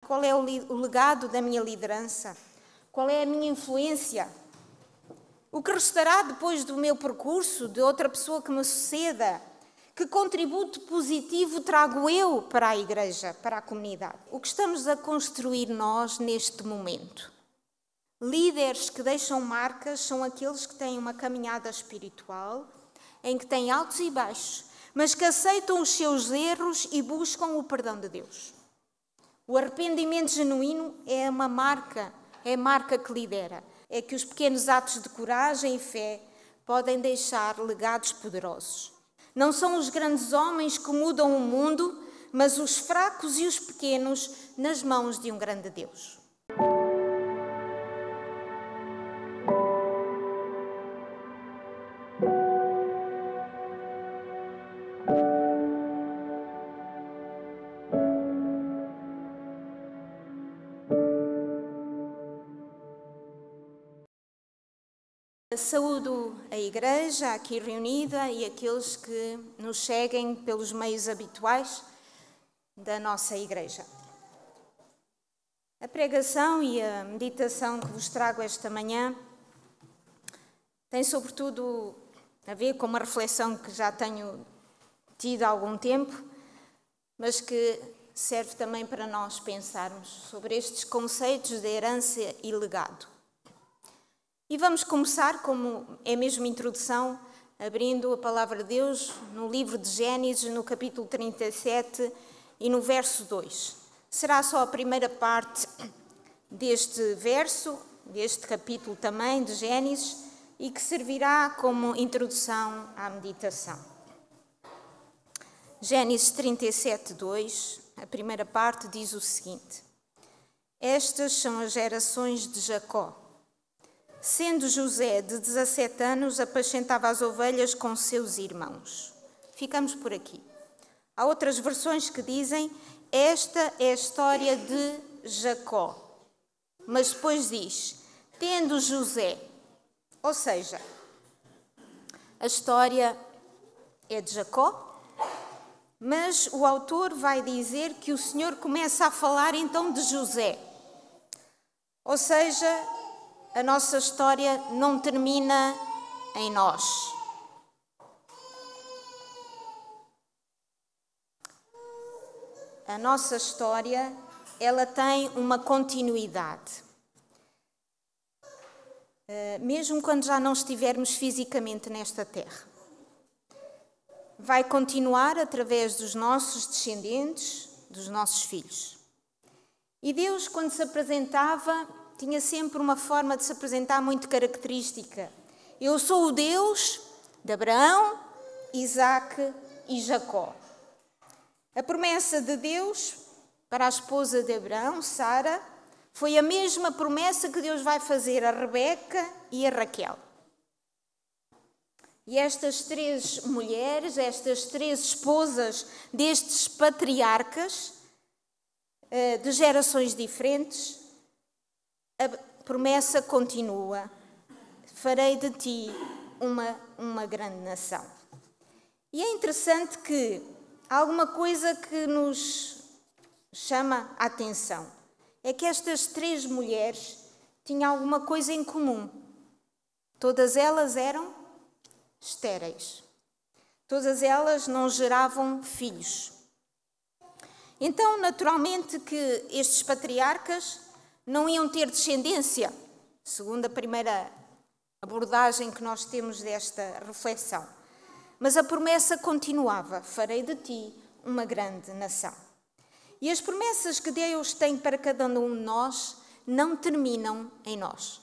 Qual é o legado da minha liderança? Qual é a minha influência? O que restará depois do meu percurso, de outra pessoa que me suceda? Que contributo positivo trago eu para a igreja, para a comunidade? O que estamos a construir nós neste momento? Líderes que deixam marcas são aqueles que têm uma caminhada espiritual, em que têm altos e baixos, mas que aceitam os seus erros e buscam o perdão de Deus. O arrependimento genuíno é uma marca, é a marca que lidera. É que os pequenos atos de coragem e fé podem deixar legados poderosos. Não são os grandes homens que mudam o mundo, mas os fracos e os pequenos nas mãos de um grande Deus. Saúdo a igreja aqui reunida e aqueles que nos seguem pelos meios habituais da nossa igreja. A pregação e a meditação que vos trago esta manhã tem sobretudo a ver com uma reflexão que já tenho tido há algum tempo, mas que serve também para nós pensarmos sobre estes conceitos de herança e legado. E vamos começar, como é mesmo introdução, abrindo a palavra de Deus no livro de Gênesis, no capítulo 37 e no verso 2. Será só a primeira parte deste verso, deste capítulo também de Gênesis, e que servirá como introdução à meditação. Gênesis 37, 2, a primeira parte diz o seguinte: Estas são as gerações de Jacó. Sendo José de 17 anos, apacentava as ovelhas com seus irmãos. Ficamos por aqui. Há outras versões que dizem, esta é a história de Jacó. Mas depois diz, tendo José. Ou seja, a história é de Jacó, mas o autor vai dizer que o Senhor começa a falar então de José. Ou seja, a nossa história não termina em nós. A nossa história, ela tem uma continuidade. Mesmo quando já não estivermos fisicamente nesta terra. Vai continuar através dos nossos descendentes, dos nossos filhos. E Deus, quando se apresentava, tinha sempre uma forma de se apresentar muito característica. Eu sou o Deus de Abraão, Isaque e Jacó. A promessa de Deus para a esposa de Abraão, Sara, foi a mesma promessa que Deus vai fazer a Rebeca e a Raquel. E estas três mulheres, estas três esposas destes patriarcas, de gerações diferentes, a promessa continua, farei de ti uma grande nação. E é interessante que há alguma coisa que nos chama a atenção. É que estas três mulheres tinham alguma coisa em comum. Todas elas eram estéreis. Todas elas não geravam filhos. Então, naturalmente que estes patriarcas não iam ter descendência, segundo a primeira abordagem que nós temos desta reflexão. Mas a promessa continuava, farei de ti uma grande nação. E as promessas que Deus tem para cada um de nós não terminam em nós.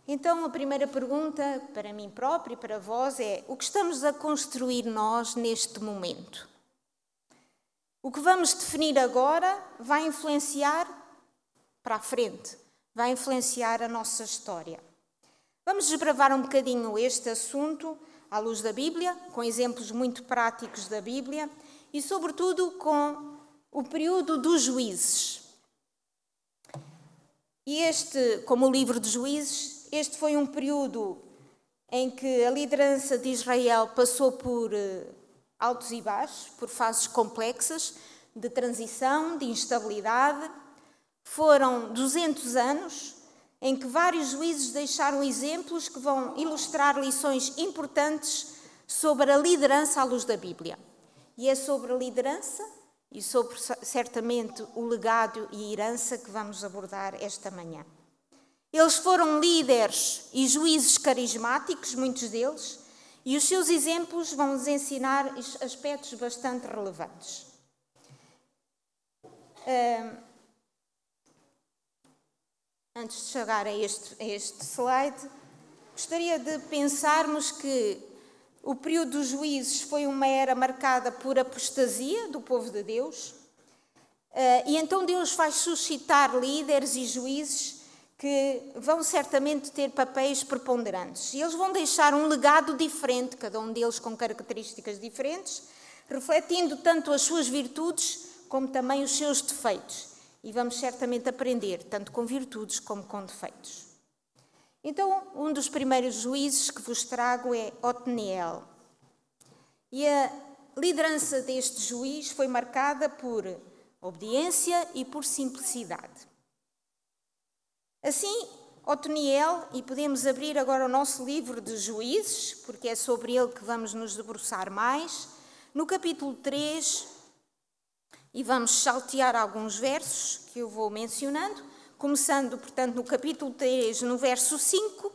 Então, a primeira pergunta para mim própria e para vós é, o que estamos a construir nós neste momento? O que vamos definir agora vai influenciar para a frente, vai influenciar a nossa história. Vamos desbravar um bocadinho este assunto à luz da Bíblia, com exemplos muito práticos da Bíblia e, sobretudo, com o período dos juízes. E como o livro de Juízes, este foi um período em que a liderança de Israel passou por altos e baixos, por fases complexas, de transição, de instabilidade. Foram 200 anos em que vários juízes deixaram exemplos que vão ilustrar lições importantes sobre a liderança à luz da Bíblia. E é sobre a liderança e sobre, certamente, o legado e a herança que vamos abordar esta manhã. Eles foram líderes e juízes carismáticos, muitos deles, e os seus exemplos vão nos ensinar aspectos bastante relevantes. Antes de chegar a este slide, gostaria de pensarmos que o período dos juízes foi uma era marcada por apostasia do povo de Deus, e então Deus vai suscitar líderes e juízes que vão certamente ter papéis preponderantes. E eles vão deixar um legado diferente, cada um deles com características diferentes, refletindo tanto as suas virtudes como também os seus defeitos. E vamos certamente aprender, tanto com virtudes como com defeitos. Então, um dos primeiros juízes que vos trago é Otniel. E a liderança deste juiz foi marcada por obediência e por simplicidade. Assim, Otniel, e podemos abrir agora o nosso livro de Juízes, porque é sobre ele que vamos nos debruçar mais, no capítulo 3, e vamos saltear alguns versos que eu vou mencionando, começando, portanto, no capítulo 3, no verso 5.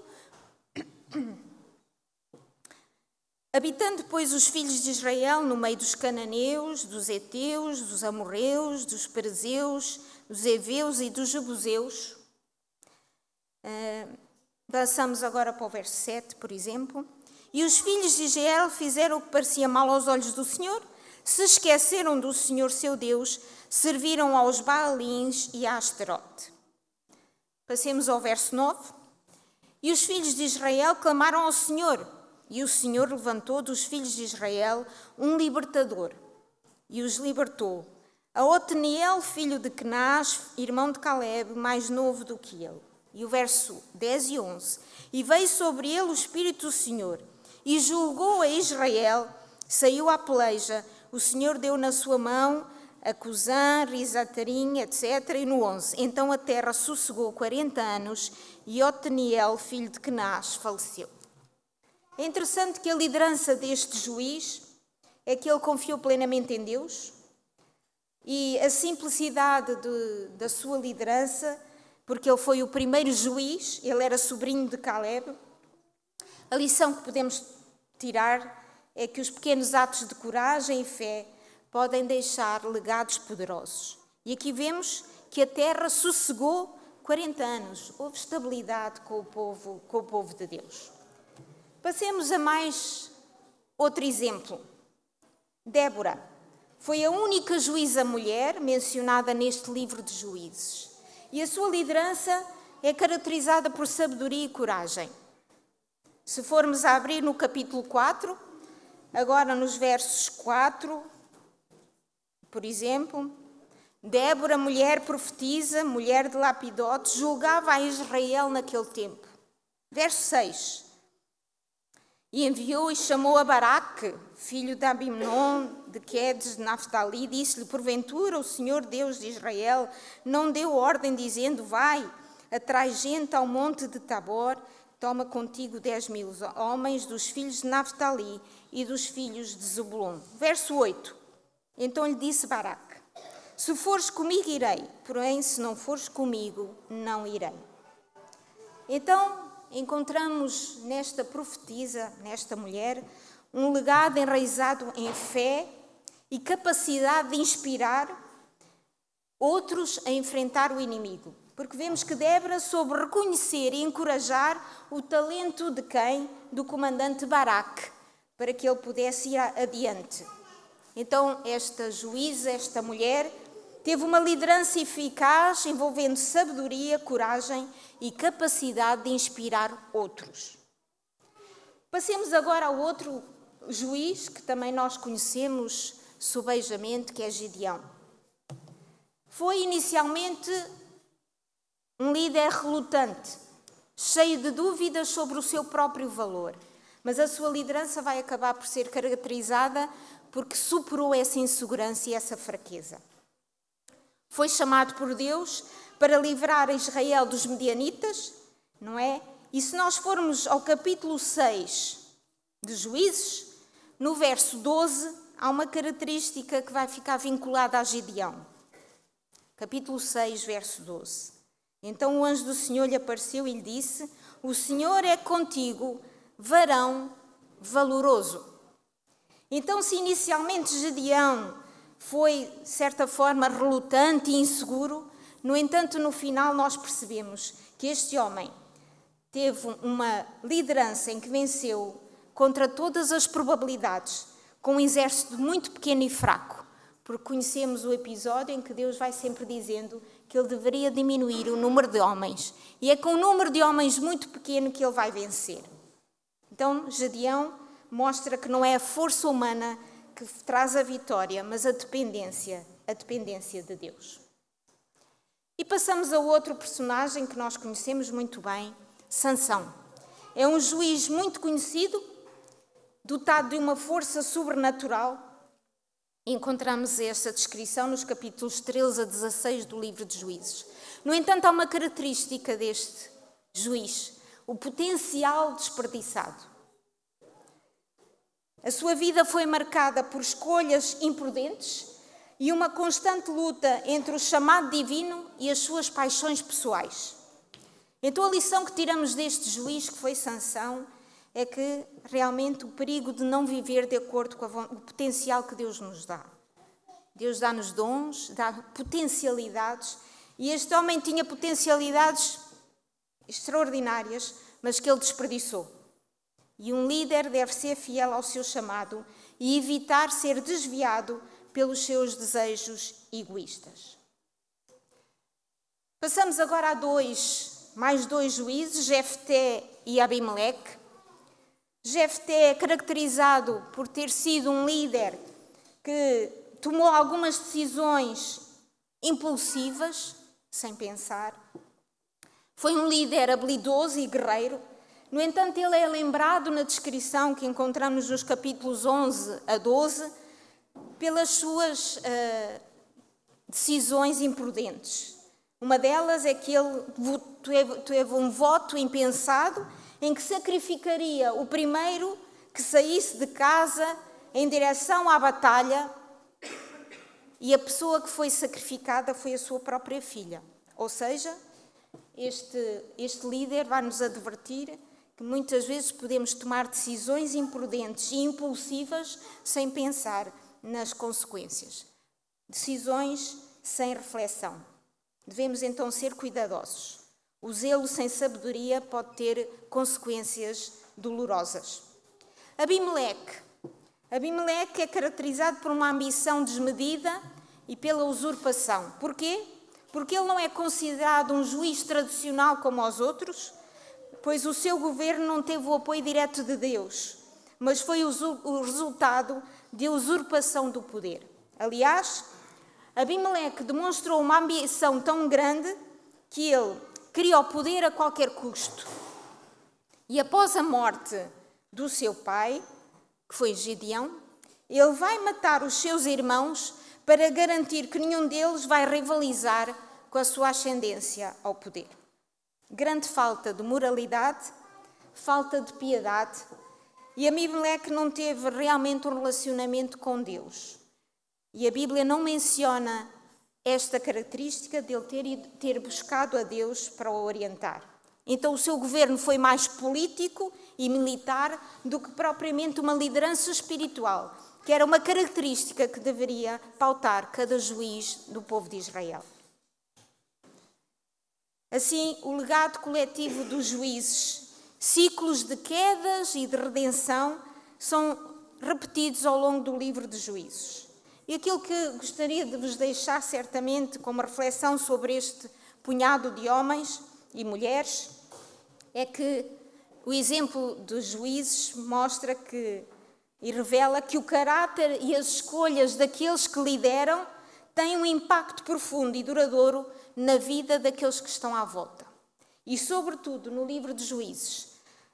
Habitando, pois, os filhos de Israel no meio dos cananeus, dos heteus, dos amorreus, dos perezeus, dos heveus e dos jebuseus. Passamos agora para o verso 7, por exemplo. E os filhos de Israel fizeram o que parecia mal aos olhos do Senhor, se esqueceram do Senhor seu Deus, serviram aos Baalins e a Astarote. Passemos ao verso 9. E os filhos de Israel clamaram ao Senhor, e o Senhor levantou dos filhos de Israel um libertador, e os libertou, a Otniel, filho de Kenaz, irmão de Caleb, mais novo do que ele. E o verso 10 e 11. E veio sobre ele o Espírito do Senhor, e julgou a Israel, saiu à peleja, o Senhor deu na sua mão a Cusã, Risatarim, etc. E no 11. Então a terra sossegou 40 anos, e Otniel, filho de Kenaz, faleceu. É interessante que a liderança deste juiz é que ele confiou plenamente em Deus, e a simplicidade da sua liderança, porque ele foi o primeiro juiz, ele era sobrinho de Caleb. A lição que podemos tirar é que os pequenos atos de coragem e fé podem deixar legados poderosos. E aqui vemos que a terra sossegou 40 anos, houve estabilidade com o povo de Deus. Passemos a mais outro exemplo. Débora foi a única juíza mulher mencionada neste livro de Juízes. E a sua liderança é caracterizada por sabedoria e coragem. Se formos a abrir no capítulo 4, agora nos versos 4, por exemplo, Débora, mulher profetisa, mulher de Lapidote, julgava a Israel naquele tempo. Verso 6. E enviou e chamou a Baraque, filho de Abimnon, de Quedes, de Naftali, disse-lhe, porventura o Senhor Deus de Israel não deu ordem dizendo, vai, atrai gente ao monte de Tabor, toma contigo 10.000 homens dos filhos de Naftali e dos filhos de Zebulon. Verso 8. Então lhe disse Baraque, se fores comigo irei, porém se não fores comigo não irei. Então encontramos nesta profetisa, nesta mulher, um legado enraizado em fé e capacidade de inspirar outros a enfrentar o inimigo. Porque vemos que Débora soube reconhecer e encorajar o talento de quem? Do comandante Baraque, para que ele pudesse ir adiante. Então, esta juíza, esta mulher, teve uma liderança eficaz, envolvendo sabedoria, coragem e capacidade de inspirar outros. Passemos agora ao outro juiz, que também nós conhecemos sobejamente, que é Gideão. Foi inicialmente um líder relutante, cheio de dúvidas sobre o seu próprio valor, mas a sua liderança vai acabar por ser caracterizada porque superou essa insegurança e essa fraqueza. Foi chamado por Deus para livrar Israel dos medianitas, não é? E se nós formos ao capítulo 6 de Juízes, no verso 12, há uma característica que vai ficar vinculada a Gideão. Capítulo 6, verso 12. Então o anjo do Senhor lhe apareceu e lhe disse: o Senhor é contigo, varão valoroso. Então, se inicialmente Gideão foi, de certa forma, relutante e inseguro, no entanto, no final nós percebemos que este homem teve uma liderança em que venceu contra todas as probabilidades, com um exército muito pequeno e fraco, porque conhecemos o episódio em que Deus vai sempre dizendo que ele deveria diminuir o número de homens, e é com um número de homens muito pequeno que ele vai vencer. Então, Gideão mostra que não é a força humana que traz a vitória, mas a dependência de Deus. E passamos a outro personagem que nós conhecemos muito bem, Sansão. É um juiz muito conhecido, dotado de uma força sobrenatural. Encontramos esta descrição nos capítulos 13 a 16 do livro de Juízes. No entanto, há uma característica deste juiz, o potencial desperdiçado. A sua vida foi marcada por escolhas imprudentes e uma constante luta entre o chamado divino e as suas paixões pessoais. Então a lição que tiramos deste juiz, que foi Sansão, é que realmente o perigo de não viver de acordo com o potencial que Deus nos dá. Deus dá-nos dons, dá potencialidades, e este homem tinha potencialidades extraordinárias, mas que ele desperdiçou. E um líder deve ser fiel ao seu chamado e evitar ser desviado pelos seus desejos egoístas. Passamos agora a mais dois juízes, Jefté e Abimeleque. Jefté é caracterizado por ter sido um líder que tomou algumas decisões impulsivas, sem pensar. Foi um líder habilidoso e guerreiro. No entanto, ele é lembrado na descrição que encontramos nos capítulos 11 a 12 pelas suas decisões imprudentes. Uma delas é que ele teve um voto impensado em que sacrificaria o primeiro que saísse de casa em direção à batalha, e a pessoa que foi sacrificada foi a sua própria filha. Ou seja, este líder vai nos advertir que muitas vezes podemos tomar decisões imprudentes e impulsivas sem pensar nas consequências. Decisões sem reflexão. Devemos então ser cuidadosos. O zelo sem sabedoria pode ter consequências dolorosas. Abimeleque é caracterizado por uma ambição desmedida e pela usurpação. Porquê? Porque ele não é considerado um juiz tradicional como os outros, pois o seu governo não teve o apoio direto de Deus, mas foi o resultado de usurpação do poder. Aliás, Abimeleque demonstrou uma ambição tão grande que ele queria o poder a qualquer custo. E após a morte do seu pai, que foi Gideão, ele vai matar os seus irmãos para garantir que nenhum deles vai rivalizar com a sua ascendência ao poder. Grande falta de moralidade, falta de piedade, e Abimeleque não teve realmente um relacionamento com Deus. E a Bíblia não menciona esta característica de ele ter buscado a Deus para o orientar. Então o seu governo foi mais político e militar do que propriamente uma liderança espiritual, que era uma característica que deveria pautar cada juiz do povo de Israel. Assim, o legado coletivo dos juízes, ciclos de quedas e de redenção, são repetidos ao longo do livro de Juízes. E aquilo que gostaria de vos deixar certamente como reflexão sobre este punhado de homens e mulheres é que o exemplo dos juízes mostra e revela que o caráter e as escolhas daqueles que lideram têm um impacto profundo e duradouro na vida daqueles que estão à volta. E, sobretudo, no livro de Juízes,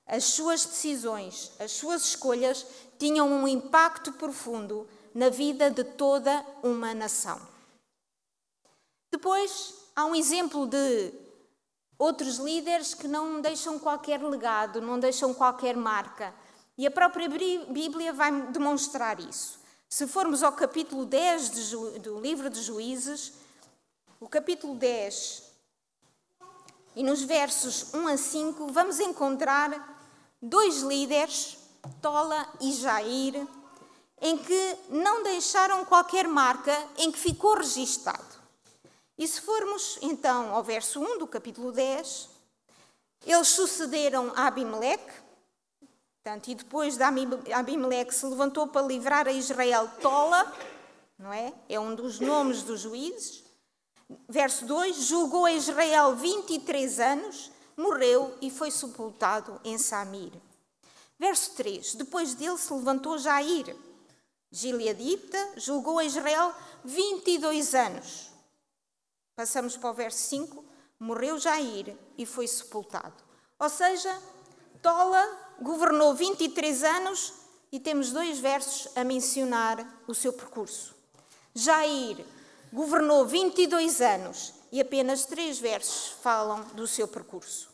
as suas decisões, as suas escolhas tinham um impacto profundo na vida de toda uma nação. Depois, há um exemplo de outros líderes que não deixam qualquer legado, não deixam qualquer marca. E a própria Bíblia vai demonstrar isso. Se formos ao capítulo 10 do livro de Juízes, o capítulo 10, e nos versos 1 a 5, vamos encontrar 2 líderes, Tola e Jair, em que não deixaram qualquer marca, em que ficou registado. E se formos então ao verso 1 do capítulo 10, eles sucederam a Abimeleque, portanto, e depois de Abimeleque se levantou para livrar a Israel Tola, não é? É um dos nomes dos juízes. Verso 2, julgou a Israel 23 anos, morreu e foi sepultado em Samir. Verso 3, depois dele se levantou Jair, gileadita, julgou a Israel 22 anos. Passamos para o verso 5, morreu Jair e foi sepultado. Ou seja, Tola governou 23 anos e temos 2 versos a mencionar o seu percurso. Jair governou 22 anos e apenas 3 versos falam do seu percurso.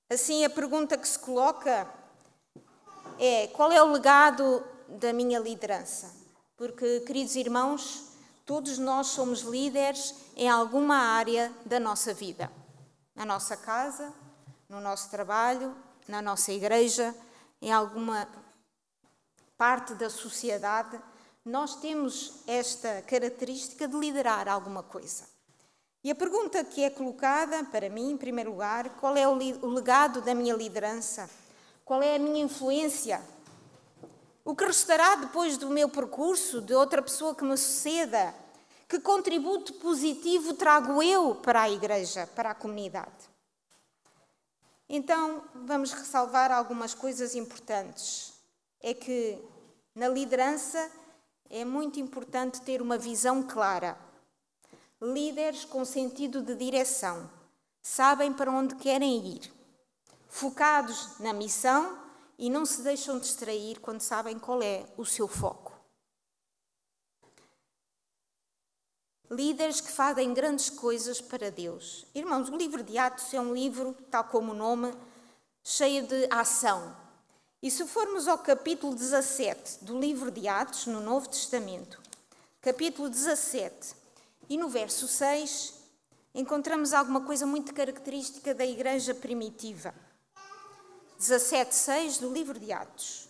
Assim, a pergunta que se coloca é: qual é o legado da minha liderança? Porque, queridos irmãos, todos nós somos líderes em alguma área da nossa vida. Na nossa casa, no nosso trabalho, na nossa igreja, em alguma parte da sociedade, nós temos esta característica de liderar alguma coisa. E a pergunta que é colocada para mim, em primeiro lugar, qual é o legado da minha liderança? Qual é a minha influência? O que restará depois do meu percurso, de outra pessoa que me suceda? Que contributo positivo trago eu para a igreja, para a comunidade? Então, vamos ressalvar algumas coisas importantes. É que na liderança é muito importante ter uma visão clara. Líderes com sentido de direção, sabem para onde querem ir, focados na missão e não se deixam distrair quando sabem qual é o seu foco. Líderes que fazem grandes coisas para Deus. Irmãos, o livro de Atos é um livro, tal como o nome, cheio de ação. E se formos ao capítulo 17 do livro de Atos, no Novo Testamento, capítulo 17, e no verso 6, encontramos alguma coisa muito característica da igreja primitiva. 17:6 do livro de Atos.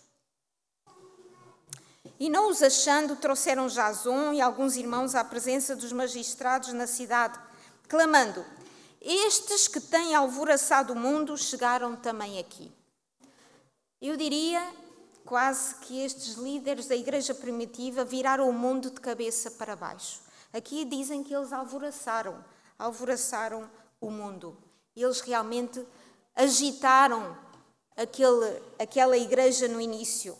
E não os achando, trouxeram Jason e alguns irmãos à presença dos magistrados na cidade, clamando: estes que têm alvoroçado o mundo chegaram também aqui. Eu diria quase que estes líderes da igreja primitiva viraram o mundo de cabeça para baixo. Aqui dizem que eles alvoroçaram o mundo. Eles realmente agitaram aquela igreja no início.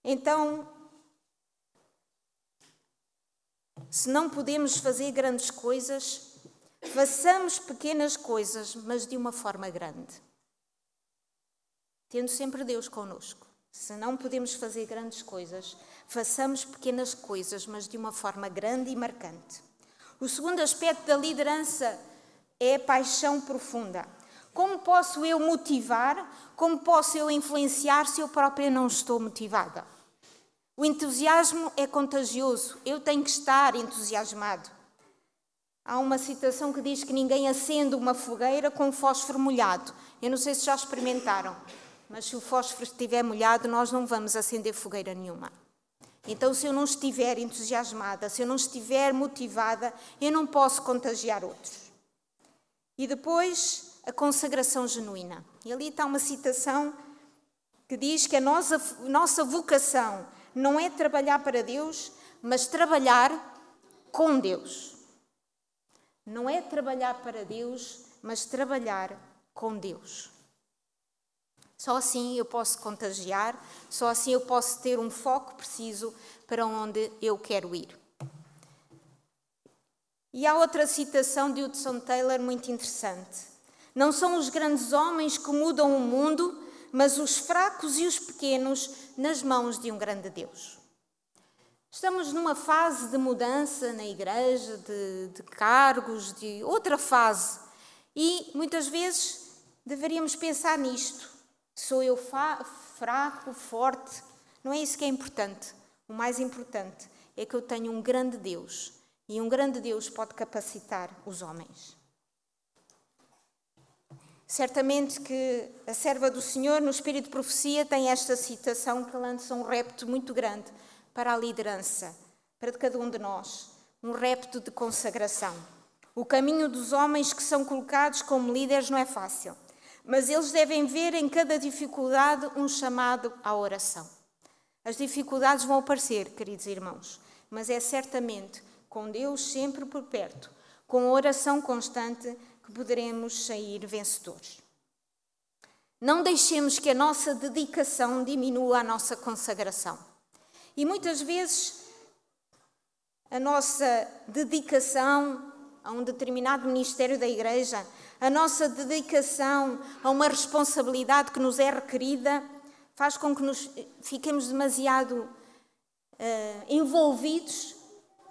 Então, se não podemos fazer grandes coisas, façamos pequenas coisas, mas de uma forma grande. Tendo sempre Deus connosco. Se não podemos fazer grandes coisas, façamos pequenas coisas, mas de uma forma grande e marcante. O segundo aspecto da liderança é a paixão profunda. Como posso eu motivar? Como posso eu influenciar se eu própria não estou motivada? O entusiasmo é contagioso. Eu tenho que estar entusiasmado. Há uma citação que diz que ninguém acende uma fogueira com fósforo molhado. Eu não sei se já experimentaram, mas se o fósforo estiver molhado, nós não vamos acender fogueira nenhuma. Então, se eu não estiver entusiasmada, se eu não estiver motivada, eu não posso contagiar outros. E depois, a consagração genuína. E ali está uma citação que diz que a nossa vocação não é trabalhar para Deus, mas trabalhar com Deus. Não é trabalhar para Deus, mas trabalhar com Deus. Só assim eu posso contagiar, só assim eu posso ter um foco preciso para onde eu quero ir. E há outra citação de Hudson Taylor muito interessante. Não são os grandes homens que mudam o mundo, mas os fracos e os pequenos nas mãos de um grande Deus. Estamos numa fase de mudança na igreja, de cargos, de outra fase. E muitas vezes deveríamos pensar nisto. Sou eu fraco, forte? Não é isso que é importante. O mais importante é que eu tenho um grande Deus. E um grande Deus pode capacitar os homens. Certamente que a serva do Senhor, no Espírito de Profecia, tem esta citação que lança um repto muito grande para a liderança, para cada um de nós. Um repto de consagração. O caminho dos homens que são colocados como líderes não é fácil, mas eles devem ver em cada dificuldade um chamado à oração. As dificuldades vão aparecer, queridos irmãos, mas é certamente com Deus sempre por perto, com a oração constante, que poderemos sair vencedores. Não deixemos que a nossa dedicação diminua a nossa consagração. E muitas vezes a nossa dedicação a um determinado ministério da igreja, a nossa dedicação a uma responsabilidade que nos é requerida, faz com que nos fiquemos demasiado envolvidos.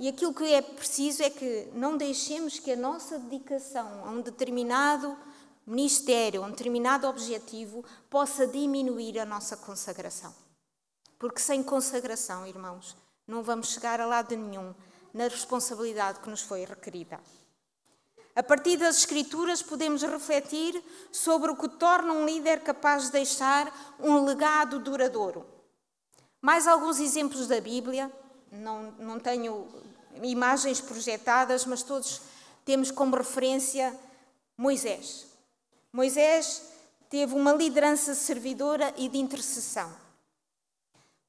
E aquilo que é preciso é que não deixemos que a nossa dedicação a um determinado ministério, a um determinado objetivo, possa diminuir a nossa consagração. Porque sem consagração, irmãos, não vamos chegar a lado nenhum na responsabilidade que nos foi requerida. A partir das Escrituras podemos refletir sobre o que torna um líder capaz de deixar um legado duradouro. Mais alguns exemplos da Bíblia. Não tenho imagens projetadas, mas todos temos como referência Moisés. Moisés teve uma liderança servidora e de intercessão.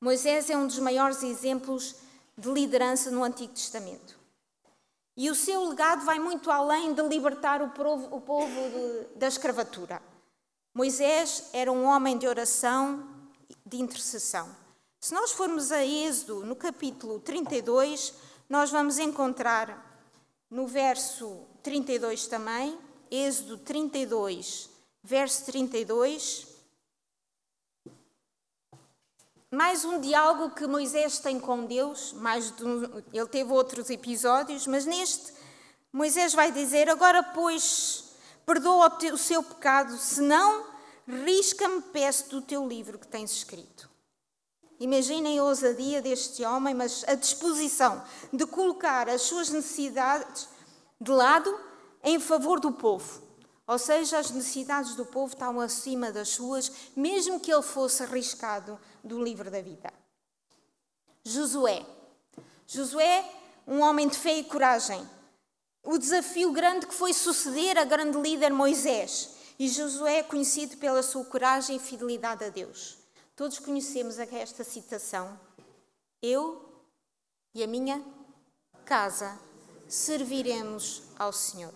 Moisés é um dos maiores exemplos de liderança no Antigo Testamento. E o seu legado vai muito além de libertar o povo da escravatura. Moisés era um homem de oração, de intercessão. Se nós formos a Êxodo, no capítulo 32, nós vamos encontrar no verso 32 também, Êxodo 32, verso 32, mais um diálogo que Moisés tem com Deus, ele teve outros episódios, mas neste Moisés vai dizer: agora, pois, perdoa o seu pecado, senão risca-me, peço, do teu livro que tens escrito. Imaginem a ousadia deste homem, mas a disposição de colocar as suas necessidades de lado em favor do povo. Ou seja, as necessidades do povo estavam acima das suas, mesmo que ele fosse arriscado do livro da vida. Josué, um homem de fé e coragem. O desafio grande que foi suceder a grande líder Moisés. E Josué é conhecido pela sua coragem e fidelidade a Deus. Todos conhecemos esta citação. Eu e a minha casa serviremos ao Senhor.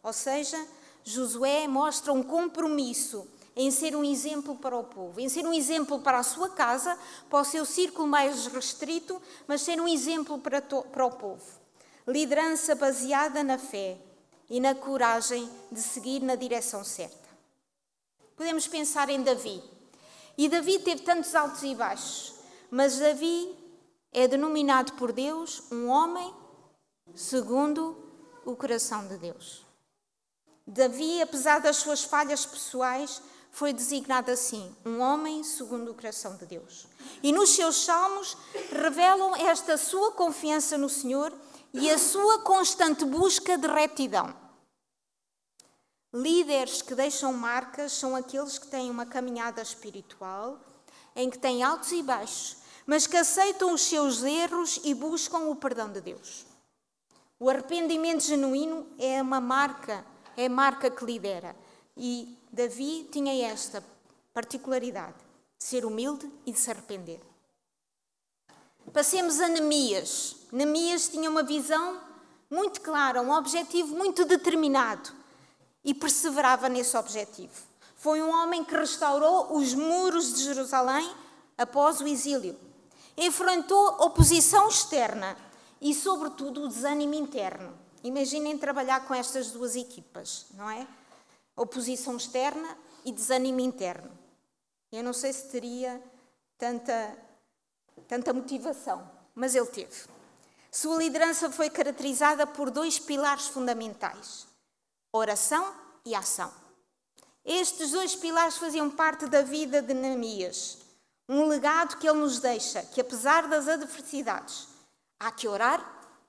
Ou seja, Josué mostra um compromisso em ser um exemplo para o povo, em ser um exemplo para a sua casa, para o seu círculo mais restrito, mas ser um exemplo para o povo. Liderança baseada na fé e na coragem de seguir na direção certa. Podemos pensar em Davi. E Davi teve tantos altos e baixos, mas Davi é denominado por Deus um homem segundo o coração de Deus. Davi, apesar das suas falhas pessoais, foi designado assim, um homem segundo o coração de Deus. E nos seus salmos revelam esta sua confiança no Senhor e a sua constante busca de retidão. Líderes que deixam marcas são aqueles que têm uma caminhada espiritual, em que têm altos e baixos, mas que aceitam os seus erros e buscam o perdão de Deus. O arrependimento genuíno é a marca que lidera. E Davi tinha esta particularidade, de ser humilde e de se arrepender. Passemos a Neemias. Neemias tinha uma visão muito clara, um objetivo muito determinado. E perseverava nesse objetivo. Foi um homem que restaurou os muros de Jerusalém após o exílio. Enfrentou oposição externa e, sobretudo, o desânimo interno. Imaginem trabalhar com estas duas equipas, não é? Oposição externa e desânimo interno. Eu não sei se teria tanta motivação. mas ele teve. Sua liderança foi caracterizada por 2 pilares fundamentais: oração e ação. Estes 2 pilares faziam parte da vida de Neemias. Um legado que ele nos deixa, que apesar das adversidades, há que orar,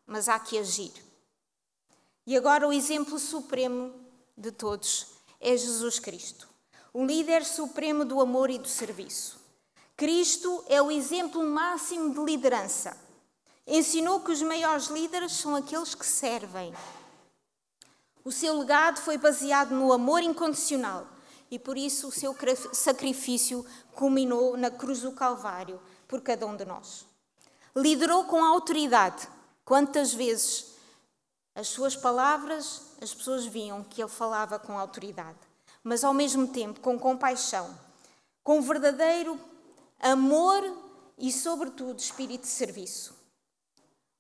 mas há que agir. E agora o exemplo supremo de todos é Jesus Cristo, o líder supremo do amor e do serviço. Cristo é o exemplo máximo de liderança. Ensinou que os maiores líderes são aqueles que servem. O seu legado foi baseado no amor incondicional e por isso o seu sacrifício culminou na cruz do Calvário por cada um de nós. Liderou com autoridade. Quantas vezes as suas palavras, as pessoas viam que ele falava com autoridade, mas ao mesmo tempo com compaixão, com verdadeiro amor e, sobretudo, espírito de serviço.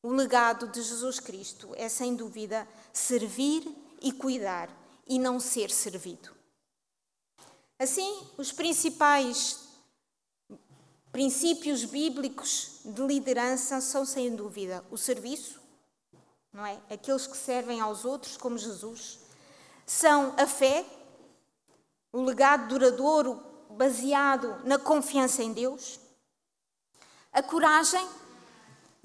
O legado de Jesus Cristo é, sem dúvida, servir e cuidar e não ser servido. Assim, os principais princípios bíblicos de liderança são, sem dúvida, o serviço, não é? Aqueles que servem aos outros, como Jesus. São a fé, o legado duradouro baseado na confiança em Deus. A coragem.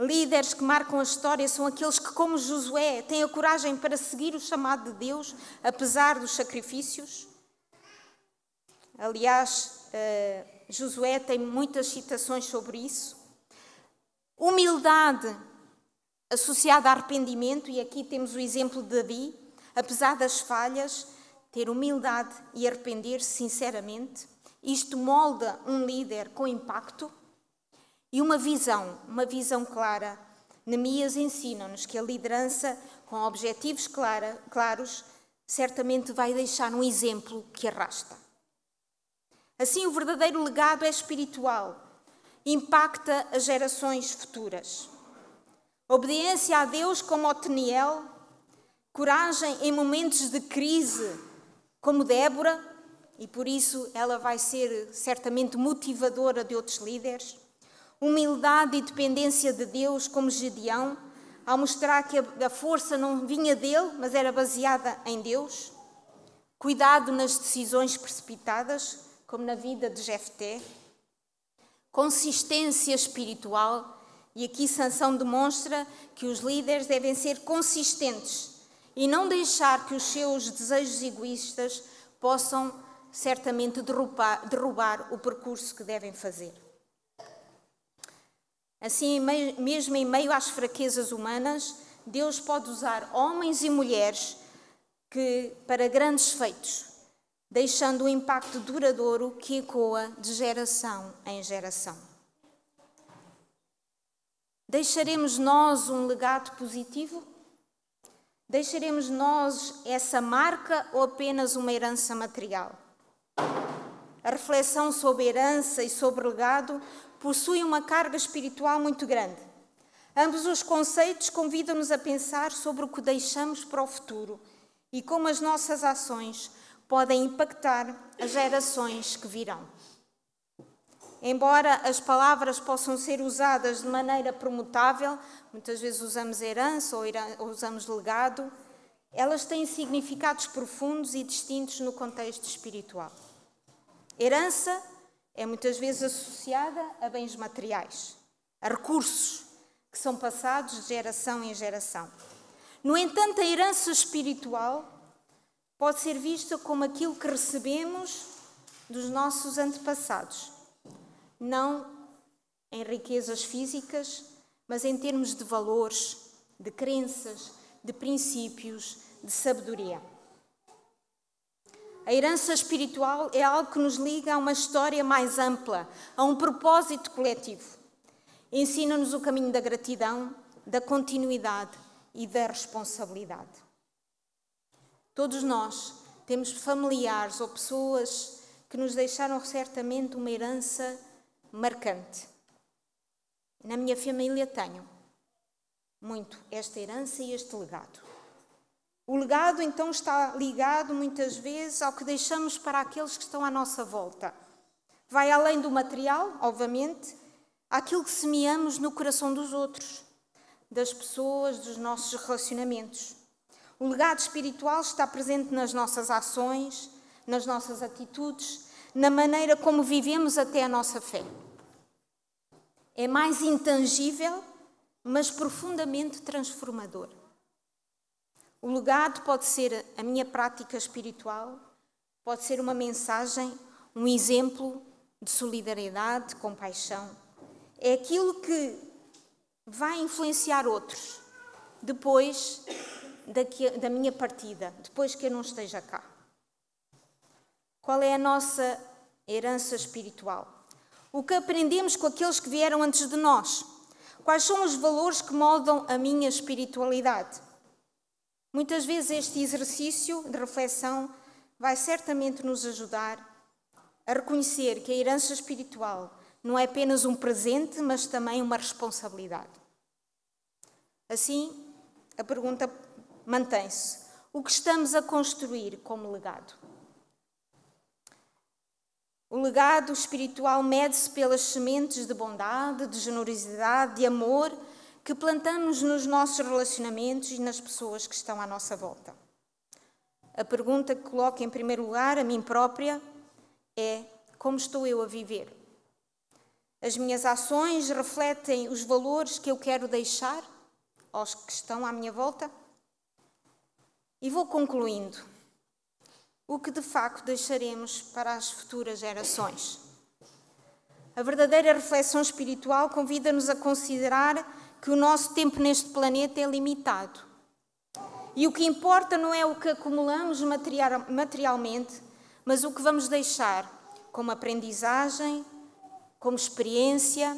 Líderes que marcam a história são aqueles que, como Josué, têm a coragem para seguir o chamado de Deus, apesar dos sacrifícios. Aliás, Josué tem muitas citações sobre isso. Humildade associada a arrependimento, e aqui temos o exemplo de Davi, apesar das falhas, ter humildade e arrepender-se sinceramente. Isto molda um líder com impacto. E uma visão clara. Neemias ensina-nos que a liderança com objetivos claros certamente vai deixar um exemplo que arrasta. Assim, o verdadeiro legado é espiritual, impacta as gerações futuras. Obediência a Deus como Otniel, coragem em momentos de crise como Débora, e por isso ela vai ser certamente motivadora de outros líderes. Humildade e dependência de Deus, como Gedeão, ao mostrar que a força não vinha dele, mas era baseada em Deus. Cuidado nas decisões precipitadas, como na vida de Jefté. Consistência espiritual, e aqui Sansão demonstra que os líderes devem ser consistentes e não deixar que os seus desejos egoístas possam certamente derrubar o percurso que devem fazer. Assim, mesmo em meio às fraquezas humanas, Deus pode usar homens e mulheres para grandes feitos, deixando um impacto duradouro que ecoa de geração em geração. Deixaremos nós um legado positivo? Deixaremos nós essa marca ou apenas uma herança material? A reflexão sobre herança e sobre legado possui uma carga espiritual muito grande. Ambos os conceitos convidam-nos a pensar sobre o que deixamos para o futuro e como as nossas ações podem impactar as gerações que virão. Embora as palavras possam ser usadas de maneira promutável, muitas vezes usamos herança ou usamos legado, elas têm significados profundos e distintos no contexto espiritual. Herança é muitas vezes associada a bens materiais, a recursos que são passados de geração em geração. No entanto, a herança espiritual pode ser vista como aquilo que recebemos dos nossos antepassados, não em riquezas físicas, mas em termos de valores, de crenças, de princípios, de sabedoria. A herança espiritual é algo que nos liga a uma história mais ampla, a um propósito coletivo. Ensina-nos o caminho da gratidão, da continuidade e da responsabilidade. Todos nós temos familiares ou pessoas que nos deixaram certamente uma herança marcante. Na minha família tenho muito esta herança e este legado. O legado, então, está ligado muitas vezes ao que deixamos para aqueles que estão à nossa volta. Vai além do material, obviamente, àquilo que semeamos no coração dos outros, das pessoas, dos nossos relacionamentos. O legado espiritual está presente nas nossas ações, nas nossas atitudes, na maneira como vivemos até a nossa fé. É mais intangível, mas profundamente transformador. O legado pode ser a minha prática espiritual, pode ser uma mensagem, um exemplo de solidariedade, de compaixão. É aquilo que vai influenciar outros depois da minha partida, depois que eu não esteja cá. Qual é a nossa herança espiritual? O que aprendemos com aqueles que vieram antes de nós? Quais são os valores que moldam a minha espiritualidade? Muitas vezes este exercício de reflexão vai certamente nos ajudar a reconhecer que a herança espiritual não é apenas um presente, mas também uma responsabilidade. Assim, a pergunta mantém-se. O que estamos a construir como legado? O legado espiritual mede-se pelas sementes de bondade, de generosidade, de amor que plantamos nos nossos relacionamentos e nas pessoas que estão à nossa volta. A pergunta que coloco em primeiro lugar a mim própria é: como estou eu a viver? As minhas ações refletem os valores que eu quero deixar aos que estão à minha volta? E vou concluindo. O que de facto deixaremos para as futuras gerações? A verdadeira reflexão espiritual convida-nos a considerar que o nosso tempo neste planeta é limitado. E o que importa não é o que acumulamos materialmente, mas o que vamos deixar como aprendizagem, como experiência,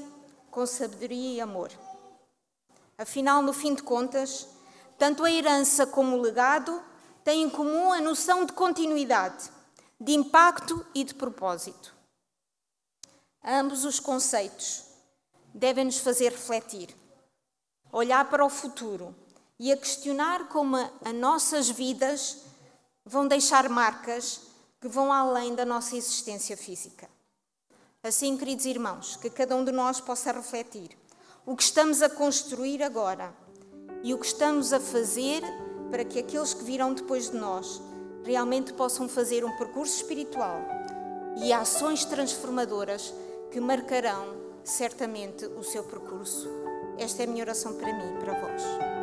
com sabedoria e amor. Afinal, no fim de contas, tanto a herança como o legado têm em comum a noção de continuidade, de impacto e de propósito. Ambos os conceitos devem nos fazer refletir, olhar para o futuro e a questionar como as nossas vidas vão deixar marcas que vão além da nossa existência física. Assim, queridos irmãos, que cada um de nós possa refletir o que estamos a construir agora e o que estamos a fazer para que aqueles que virão depois de nós realmente possam fazer um percurso espiritual e ações transformadoras que marcarão certamente o seu percurso. Esta é a minha oração para mim e para vós.